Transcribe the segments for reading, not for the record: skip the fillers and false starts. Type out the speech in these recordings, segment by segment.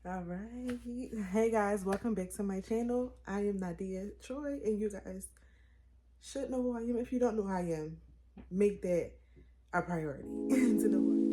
All right. Hey guys, welcome back to my channel. I am Nadia Troy, and you guys should know who I am. If you don't know who I am, make that a priority to know who I am.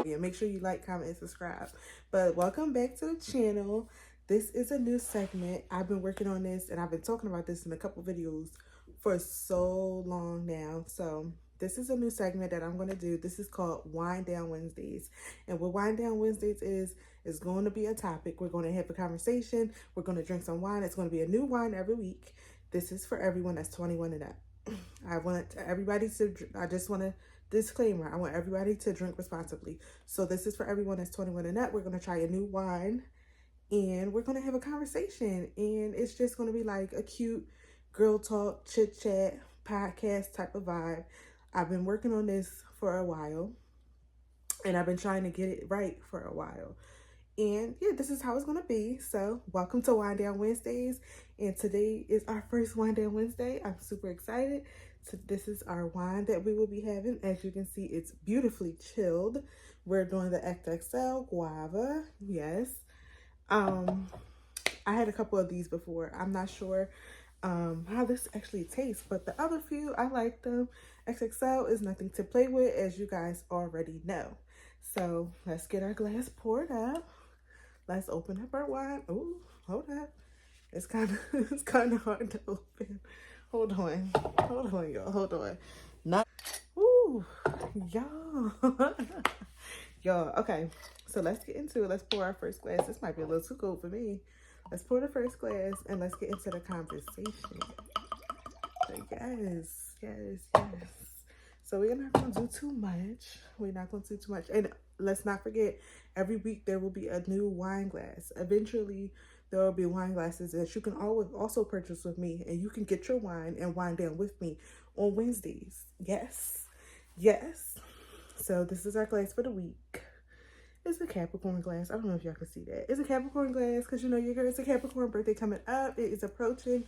Yeah, make sure you like, comment, and subscribe. But welcome back to the channel. This is a new segment. I've been working on this, and I've been talking about this in a couple videos for so long now. So this is a new segment that I'm going to do. This is called Wind Down Wednesdays. And what Wind Down Wednesdays is going to be a topic. We're going to have a conversation. We're going to drink some wine. It's going to be a new wine every week. This is for everyone that's 21 and up. I just want to disclaimer, I want everybody to drink responsibly. So this is for everyone that's 21 and up. We're going to try a new wine and we're going to have a conversation. And it's just going to be like a cute girl talk, chit chat, podcast type of vibe. I've been working on this for a while and I've been trying to get it right for a while. And yeah, this is how it's going to be. So welcome to Wind Down Wednesdays. And today is our first Wind Down Wednesday. I'm super excited. So this is our wine that we will be having. As you can see, it's beautifully chilled. We're doing the XXL Guava. Yes. I had a couple of these before. I'm not sure how this actually tastes, but the other few, I like them. XXL is nothing to play with, as you guys already know. So let's get our glass poured up. Let's open up our wine. Oh, hold up. It's kind of it's kind of hard to open. Hold on, y'all. Hold on. Not. Ooh, y'all. Y'all. Okay, so let's get into it. Let's pour our first glass. This might be a little too cold for me. Let's pour the first glass and let's get into the conversation. Yes, yes, yes. So we're not gonna do too much. We're not gonna do too much. And let's not forget, every week there will be a new wine glass. Eventually, there will be wine glasses that you can always also purchase with me, and you can get your wine and wind down with me on Wednesdays. Yes, yes. So this is our glass for the week. It's a Capricorn glass. I don't know if y'all can see that. It's a Capricorn glass because you know your girl, it's a Capricorn birthday coming up. It is approaching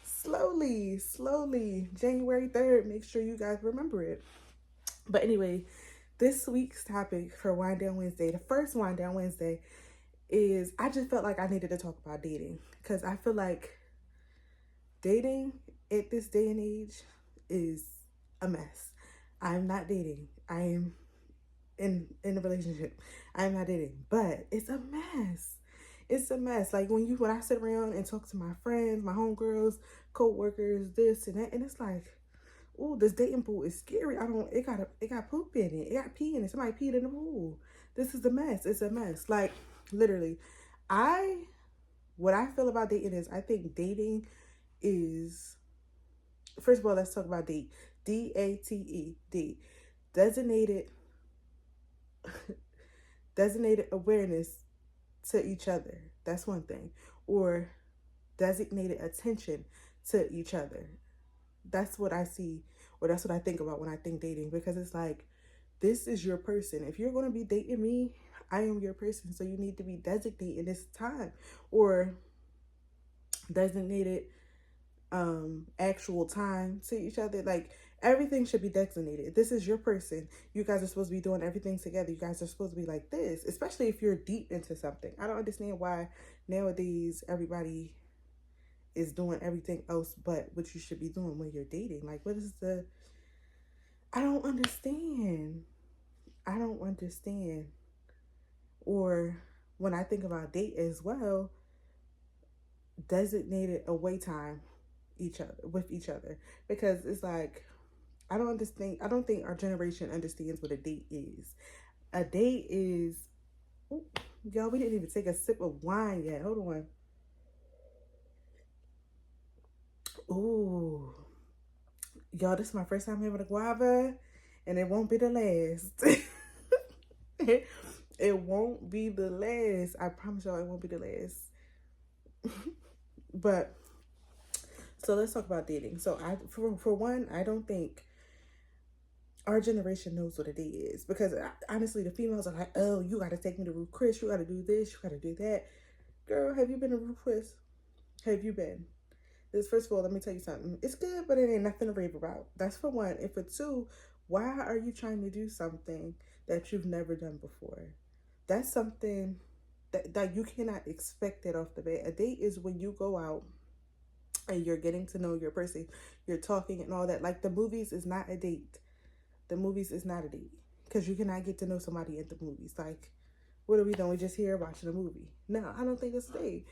slowly, slowly. January 3rd. Make sure you guys remember it. But anyway, this week's topic for Wind Down Wednesday, the first Wind Down Wednesday, is I just felt like I needed to talk about dating because I feel like dating at this day and age is a mess. I'm not dating. I am in a relationship. I'm not dating, but it's a mess. It's a mess. Like when I sit around and talk to my friends, my homegirls, co-workers, this and that, and it's like, oh, this dating pool is scary. It got poop in it. It got pee in it. Somebody peed in the pool. This is a mess. It's a mess. Like literally, what I feel about dating is I think dating is, first of all, let's talk about date. DATE, date. Designated designated awareness to each other. That's one thing. Or designated attention to each other. That's what I see, or that's what I think about when I think dating, because it's like, this is your person. If you're going to be dating me, I am your person. So you need to be designating this time, or designated actual time to each other. Like everything should be designated. This is your person. You guys are supposed to be doing everything together. You guys are supposed to be like this, especially if you're deep into something. I don't understand why nowadays everybody is doing everything else but what you should be doing when you're dating. Like, what is the, I don't understand. I don't understand. Or when I think about date as well, designated away time with each other, because it's like, I don't understand. I don't think our generation understands what a date is. A date is, ooh, y'all, we didn't even take a sip of wine yet. Hold on. Ooh, y'all, this is my first time having a guava, and it won't be the last. It won't be the last. I promise y'all, it won't be the last. But so let's talk about dating. So for one, I don't think our generation knows what a date is, because honestly, the females are like, oh, you got to take me to Ruth Chris, you got to do this, you got to do that. Girl, have you been to Ruth Chris? Have you been? This, first of all, let me tell you something. It's good, but it ain't nothing to rave about. That's for one. And for two, why are you trying to do something that you've never done before? That's something that you cannot expect that off the bat. A date is when you go out and you're getting to know your person, you're talking and all that. Like, the movies is not a date. The movies is not a date, because you cannot get to know somebody at the movies. Like, what are we doing? We just here watching a movie. No, I don't think it's a date.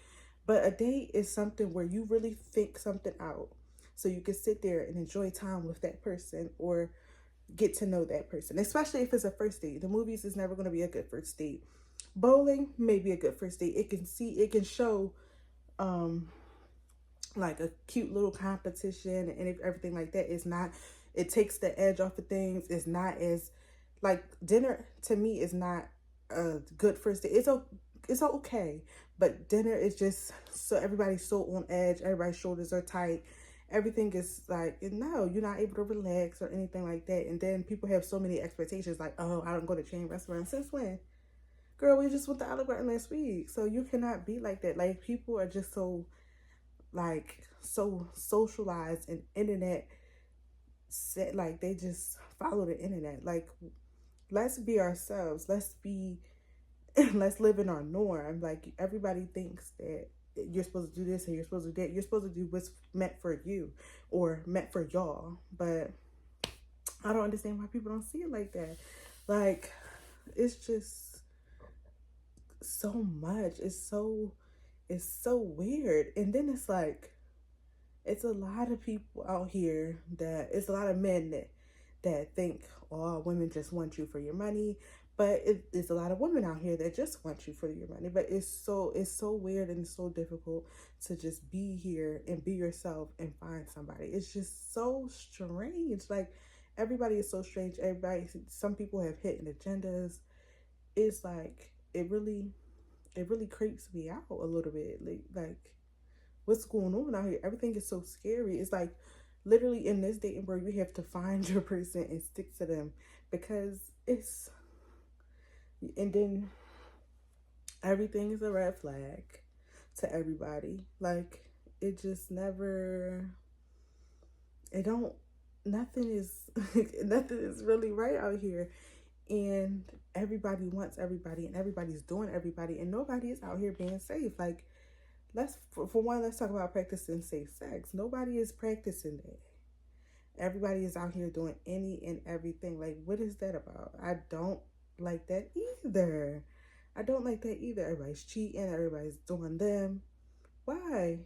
But a date is something where you really think something out, so you can sit there and enjoy time with that person, or get to know that person, especially if it's a first date. The movies is never going to be a good first date. Bowling may be a good first date. It can show like a cute little competition and everything like that. Is not, it takes the edge off of things. It's not as, like, dinner to me is not a good first date. It's okay, but dinner is just, so everybody's so on edge, everybody's shoulders are tight, everything is like, no, you're not able to relax or anything like that. And then people have so many expectations, like, oh, I don't go to chain restaurants. Since when? Girl, we just went to Olive Garden last week. So you cannot be like that. Like, people are just so, like, so socialized and internet set, like, they just follow the internet. Like, let's be ourselves. Let's be let's live in our norm. Like, everybody thinks that you're supposed to do this and you're supposed to do that. You're supposed to do what's meant for you or meant for y'all. But I don't understand why people don't see it like that. Like, it's just so much. It's so weird. And then it's like, it's a lot of people out here that, it's a lot of men that think, oh, women just want you for your money. But it's a lot of women out here that just want you for your money. But it's so weird and so difficult to just be here and be yourself and find somebody. It's just so strange. Like, everybody is so strange. Some people have hidden agendas. It's like, it really creeps me out a little bit. Like, what's going on out here? Everything is so scary. It's like, literally, in this dating world, you have to find your person and stick to them, because it's, and then everything is a red flag to everybody. Like, it just never, it don't, nothing is nothing is really right out here. And everybody wants everybody, and everybody's doing everybody, and nobody is out here being safe. Like, for one, let's talk about practicing safe sex. Nobody is practicing that. Everybody is out here doing any and everything. Like, what is that about? I don't like that either. Everybody's cheating. Everybody's doing them. Why?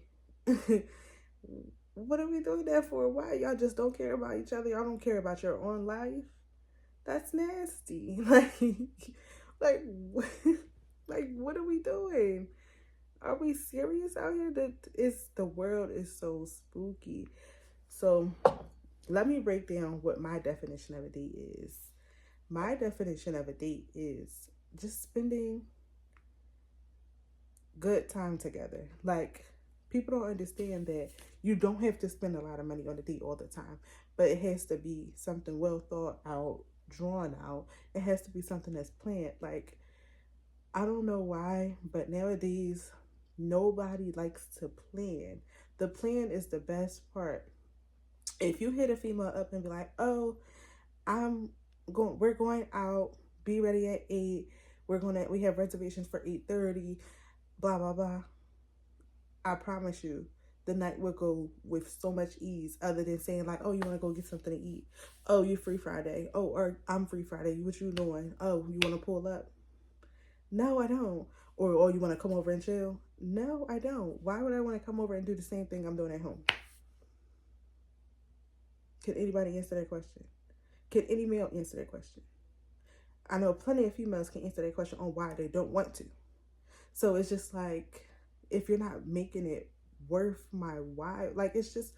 What are we doing that for? Why? Y'all just don't care about each other? Y'all don't care about your own life? That's nasty. Like, like, what are we doing? Are we serious out here? The world is so spooky. So let me break down what my definition of a date is. My definition of a date is just spending good time together. Like, people don't understand that you don't have to spend a lot of money on a date all the time, but it has to be something well thought out, drawn out. It has to be something that's planned. Like, I don't know why, but nowadays nobody likes to plan. The plan is the best part. If you hit a female up and be like, oh, we're going out, be ready at 8, we have reservations for 8:30, blah blah blah, I promise you the night will go with so much ease, other than saying like, oh, you want to go get something to eat, oh, you free Friday, oh, or I'm free Friday, what you doing, oh, you want to pull up? No, I don't. Or, oh, you want to come over and chill? No, I don't. Why would I want to come over and do the same thing I'm doing at home? Can anybody answer that question? Can any male answer that question? I know plenty of females can answer that question on why they don't want to. So it's just like, if you're not making it worth my while, like, it's just,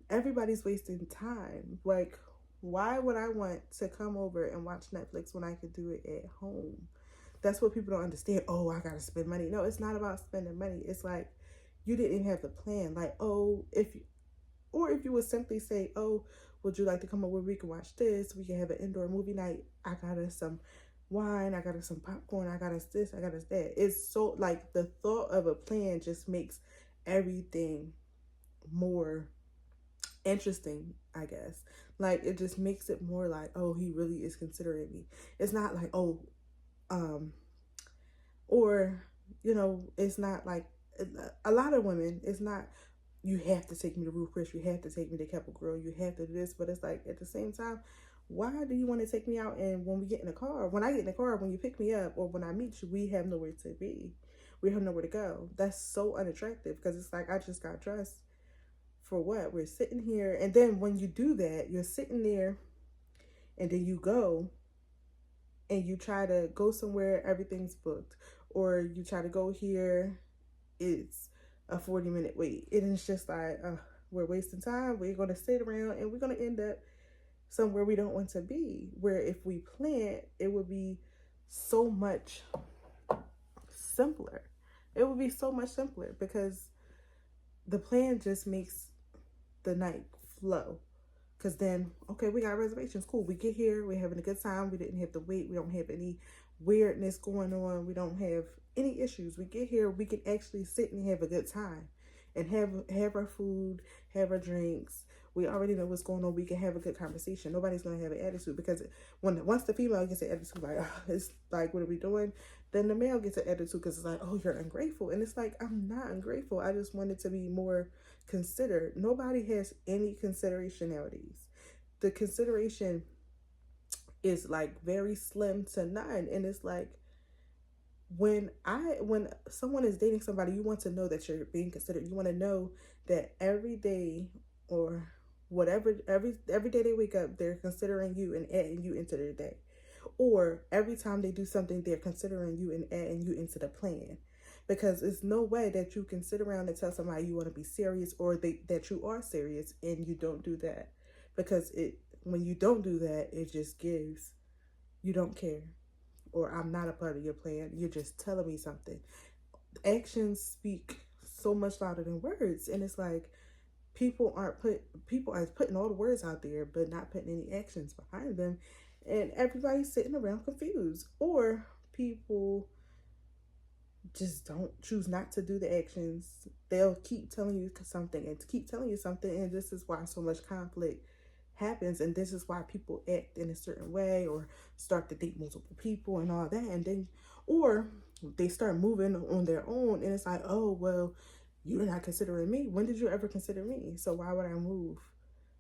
everybody's wasting time. Like, why would I want to come over and watch Netflix when I could do it at home? That's what people don't understand. Oh, I gotta spend money. No, it's not about spending money. It's like, you didn't have the plan. Like, oh, if you would simply say, oh, would you like to come over? We can watch this. We can have an indoor movie night. I got us some wine. I got us some popcorn. I got us this. I got us that. It's so like the thought of a plan just makes everything more interesting, I guess. Like it just makes it more like, oh, he really is considering me. It's not like, oh, um, or it's not like a lot of women. It's not you have to take me to Ruth Chris, you have to take me to Keppel Grill, you have to do this, but it's like at the same time, why do you want to take me out? And when we get in the car, when I get in the car, when you pick me up, or when I meet you, we have nowhere to be. We have nowhere to go. That's so unattractive because it's like I just got dressed for what? We're sitting here, and then when you do that, you're sitting there, and then you go, and you try to go somewhere, everything's booked, or you try to go here, it's a 40-minute wait, and it's just like we're wasting time. We're going to sit around, and we're going to end up somewhere we don't want to be. Where if we plan, it would be so much simpler. It would be so much simpler because the plan just makes the night flow. Because then, okay, we got reservations. Cool. We get here. We're having a good time. We didn't have to wait. We don't have any weirdness going on. We don't have any issues. We get here. We can actually sit and have a good time and have our food, have our drinks. We already know what's going on. We can have a good conversation. Nobody's going to have an attitude because once the female gets an attitude, like, oh, it's like, what are we doing? Then the male gets an attitude because it's like, oh, you're ungrateful. And it's like, I'm not ungrateful. I just wanted to be more considered. Nobody has any consideration nowadays. The consideration is like very slim to none. And it's like, when someone is dating somebody, you want to know that you're being considered. You want to know that every day or whatever, every day they wake up, they're considering you and adding you into their day. Or every time they do something, they're considering you and adding you into the plan. Because it's no way that you can sit around and tell somebody you want to be serious or that you are serious and you don't do that. Because when you don't do that, it just gives, you don't care. Or I'm not a part of your plan. You're just telling me something. Actions speak so much louder than words. And it's like people are putting all the words out there, but not putting any actions behind them. And everybody's sitting around confused. Or people just don't choose not to do the actions. They'll keep telling you something and keep telling you something. And this is why so much conflict happens. And this is why people act in a certain way or start to date multiple people and all that. And then, or they start moving on their own. And it's like, oh, well, you're not considering me. When did you ever consider me? So why would I move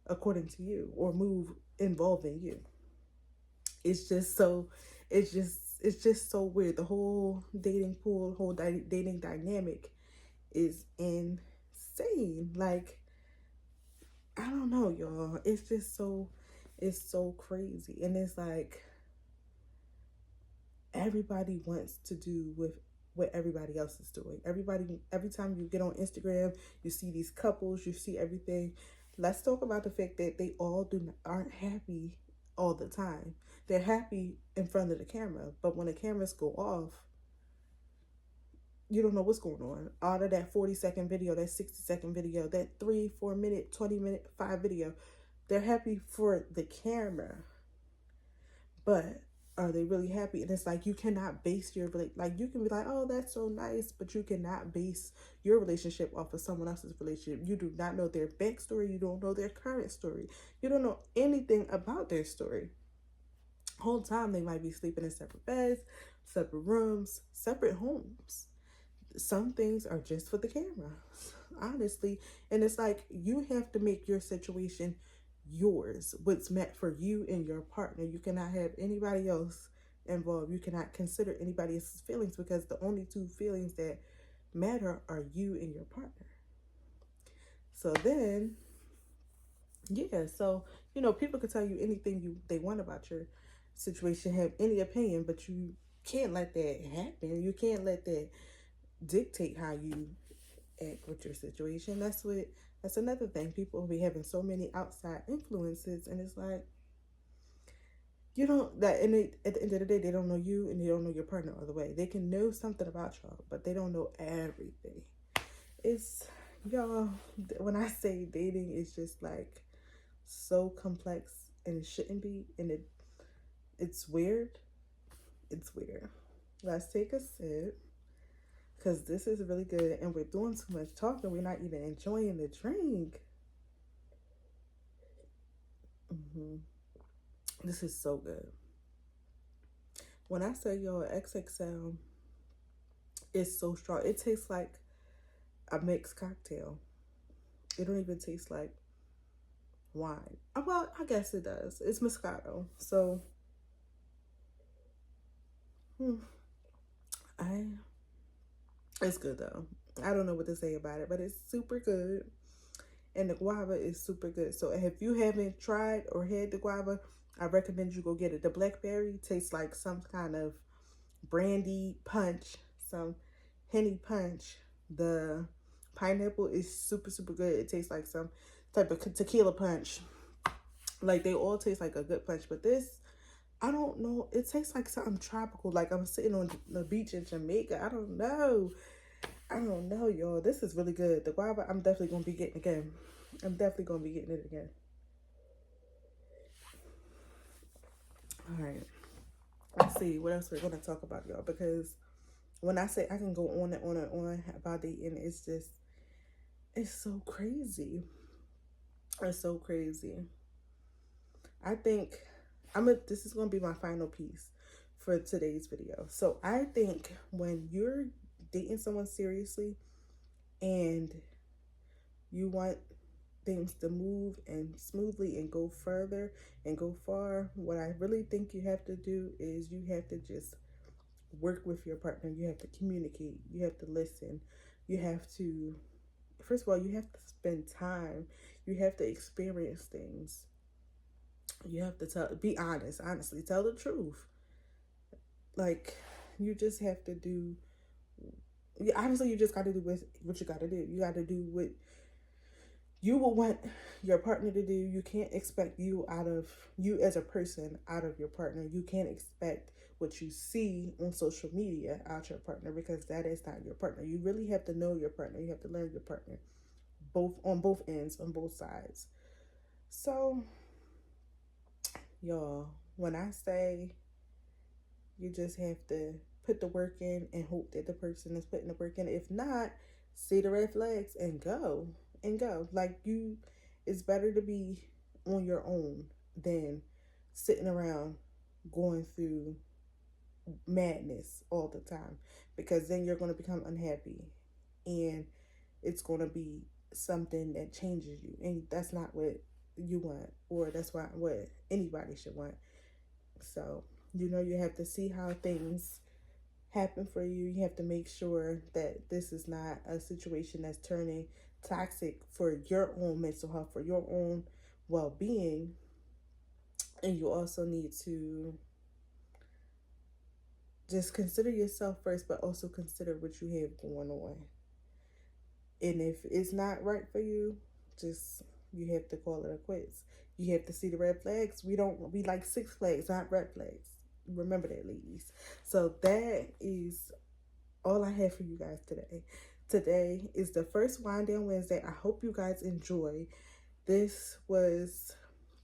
according to you or move involving you? It's just so weird. The whole dating pool, whole dating dynamic is insane. Like, I don't know, y'all. It's so crazy. And it's like everybody wants to do with what everybody else is doing. Every time you get on Instagram, you see these couples, you see everything. Let's talk about the fact that they all aren't happy all the time. They're happy in front of the camera, but when the cameras go off, you don't know what's going on. Out of that 40-second video, that 60-second video, that 3, 4 minute, 20-minute, 5 video, they're happy for the camera, but are they really happy? And it's like, you cannot base your, like, you can be like, oh, that's so nice, but you cannot base your relationship off of someone else's relationship. You do not know their backstory. You don't know their current story. You don't know anything about their story. Whole time they might be sleeping in separate beds, separate rooms, separate homes. Some things are just for the camera, honestly. And it's like, you have to make your situation yours, what's meant for you and your partner. You cannot have anybody else involved. You cannot consider anybody else's feelings, because the only two feelings that matter are you and your partner. So then, yeah, so people can tell you anything they want about your situation, have any opinion, but you can't let that happen. You can't let that dictate how you act with your situation. That's another thing. People will be having so many outside influences, and it's like, at the end of the day, they don't know you and they don't know your partner all the way. They can know something about y'all, but they don't know everything. It's, y'all, when I say dating, it's just like so complex and it shouldn't be, and it's weird. It's weird. Let's take a sip because this is really good, and we're doing too much talking. We're not even enjoying the drink. This is so good. When I say y'all, XXL is so strong. It tastes like a mixed cocktail. It don't even taste like wine. Well, I guess it does. It's Moscato. So, I it's good though. I don't know what to say about it, but it's super good. And the guava is super good. So if you haven't tried or had the guava, I recommend you go get it. The blackberry tastes like some kind of brandy punch, some Henny punch. The pineapple is super, super good. It tastes like some type of tequila punch. Like, they all taste like a good punch. But this, I don't know. It tastes like something tropical. Like I'm sitting on the beach in Jamaica. I don't know. I don't know, y'all. This is really good. The guava, I'm definitely going to be getting again. I'm definitely going to be getting it again. All right. Let's see what else we're going to talk about, y'all. Because when I say I can go on and on and on about dating, it's just, it's so crazy. It's so crazy. I think this is going to be my final piece for today's video. So I think when you're dating someone seriously and you want things to move and smoothly and go further and go far, what I really think you have to do is you have to just work with your partner. You have to communicate. You have to listen. You have to, first of all, you have to spend time. You have to experience things. You have to be honest, honestly, tell the truth. Like, you just have to do, honestly, you just got to do what you got to do. You got to do what you will want your partner to do. You can't expect you as a person out of your partner. You can't expect what you see on social media out your partner, because that is not your partner. You really have to know your partner. You have to learn your partner, on both ends, on both sides. So, y'all, when I say you just have to put the work in and hope that the person is putting the work in. If not, see the red flags and go. Like, it's better to be on your own than sitting around going through madness all the time, because then you're going to become unhappy and it's going to be something that changes you, and that's not what you want, or that's what anybody should want. So, you have to see how things happen for you. You have to make sure that this is not a situation that's turning toxic for your own mental health, for your own well-being. And you also need to just consider yourself first, but also consider what you have going on. And if it's not right for you, you have to call it a quits. You have to see the red flags. We like 6 flags, not red flags. Remember that, ladies. So that is all I have for you guys today. Today is the first Wind Down Wednesday. I hope you guys enjoy. This was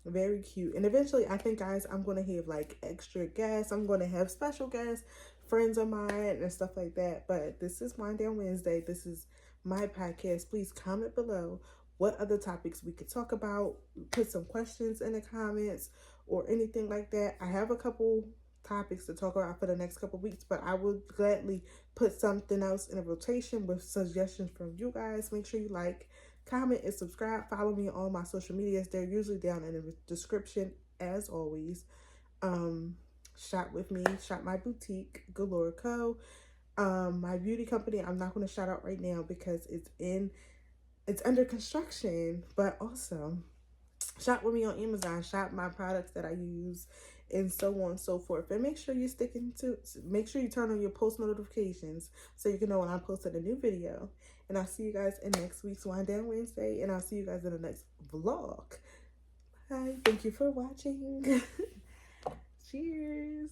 very cute. And eventually, I think, guys, I'm going to have like extra guests. I'm going to have special guests, friends of mine and stuff like that. But this is Wind Down Wednesday. This is my podcast. Please comment below what other topics we could talk about. Put some questions in the comments or anything like that. I have a couple topics to talk about for the next couple weeks, but I will gladly put something else in a rotation with suggestions from you guys. Make sure you like, comment, and subscribe. Follow me on all my social medias. They're usually down in the description, as always. Shop with me, shop my boutique, Galore Co. My beauty company, I'm not going to shout out right now because it's under construction, but also shop with me on Amazon, shop my products that I use, and so on and so forth. And make sure you turn on your post notifications so you can know when I posted a new video. And I'll see you guys in next week's Wind Down Wednesday, and I'll see you guys in the next vlog. Bye. Thank you for watching. Cheers.